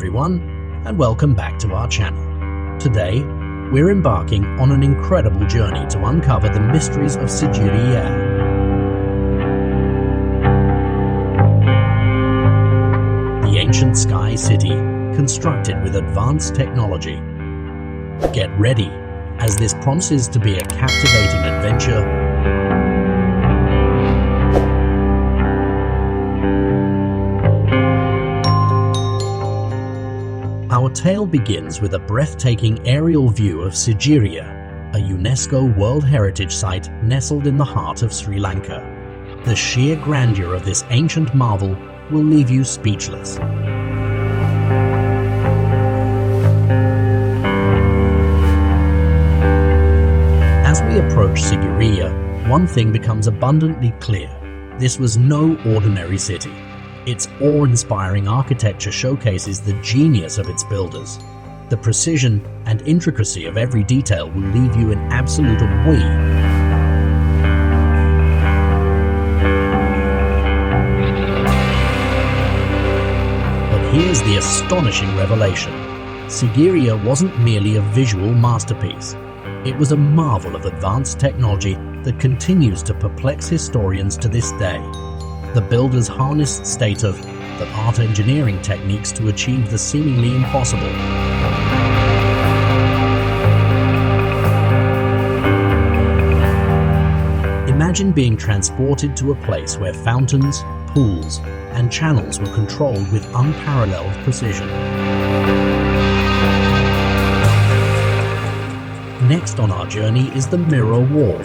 everyone, and welcome back to our channel. Today, we're embarking on an incredible journey to uncover the mysteries of Sigiriya. The ancient sky city, constructed with advanced technology. Get ready, as this promises to be a captivating adventure. Our tale begins with a breathtaking aerial view of Sigiriya, a UNESCO World Heritage Site nestled in the heart of Sri Lanka. The sheer grandeur of this ancient marvel will leave you speechless. As we approach Sigiriya, one thing becomes abundantly clear. This was no ordinary city. Its awe-inspiring architecture showcases the genius of its builders. The precision and intricacy of every detail will leave you in absolute awe. But here's the astonishing revelation. Sigiriya wasn't merely a visual masterpiece. It was a marvel of advanced technology that continues to perplex historians to this day. The builders harnessed state-of-the-art engineering techniques to achieve the seemingly impossible. Imagine being transported to a place where fountains, pools, and channels were controlled with unparalleled precision. Next on our journey is the Mirror Wall,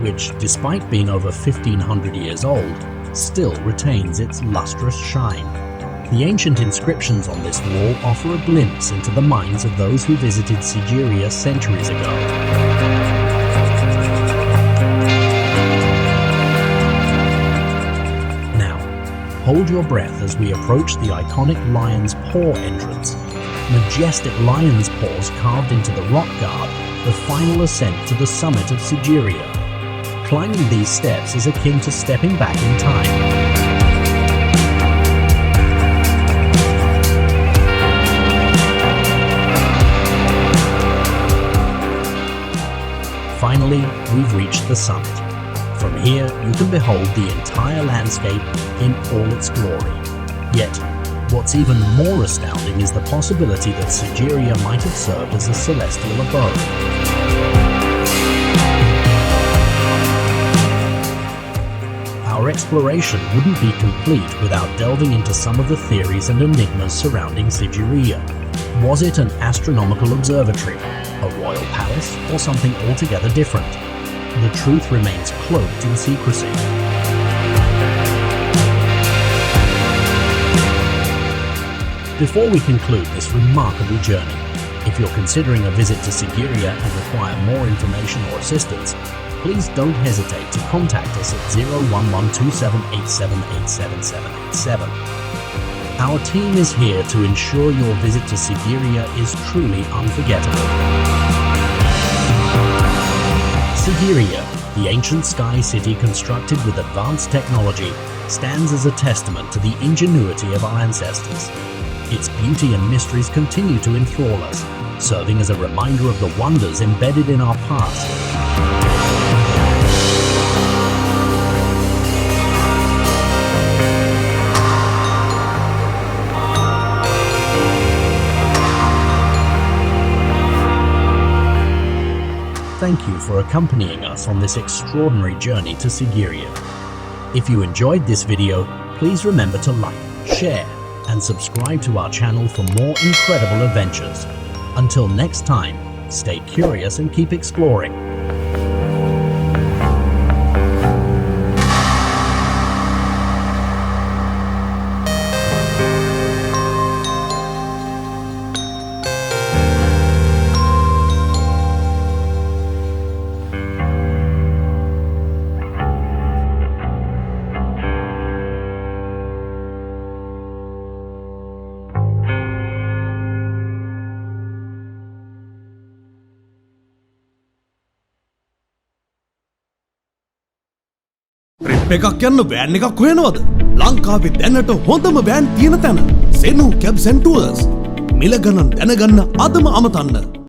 which, despite being over 1,500 years old, still retains its lustrous shine. The ancient inscriptions on this wall offer a glimpse into the minds of those who visited Sigiriya centuries ago. Now, hold your breath as we approach the iconic Lion's Paw entrance. Majestic lion's paws carved into the rock guard, the final ascent to the summit of Sigiriya. Climbing these steps is akin to stepping back in time. Finally, we've reached the summit. From here, you can behold the entire landscape in all its glory. Yet, what's even more astounding is the possibility that Sigiriya might have served as a celestial abode. Our exploration wouldn't be complete without delving into some of the theories and enigmas surrounding Sigiriya. Was it an astronomical observatory, a royal palace, or something altogether different? The truth remains cloaked in secrecy. Before we conclude this remarkable journey, if you're considering a visit to Sigiriya and require more information or assistance, please don't hesitate to contact us at 0112787877787. Our team is here to ensure your visit to Sigiriya is truly unforgettable. Sigiriya, the ancient sky city constructed with advanced technology, stands as a testament to the ingenuity of our ancestors. Its beauty and mysteries continue to enthrall us, serving as a reminder of the wonders embedded in our past. Thank you for accompanying us on this extraordinary journey to Sigiriya. If you enjoyed this video, please remember to like, share, and subscribe to our channel for more incredible adventures. Until next time, stay curious and keep exploring. Trip එකක් යන්න van එකක් හොයනවද? ලංකාවේ දැනට හොඳම van තියෙන තැන සෙනු කැබ්ස් and tours. මිල ගණන් දැනගන්න අදම අමතන්න.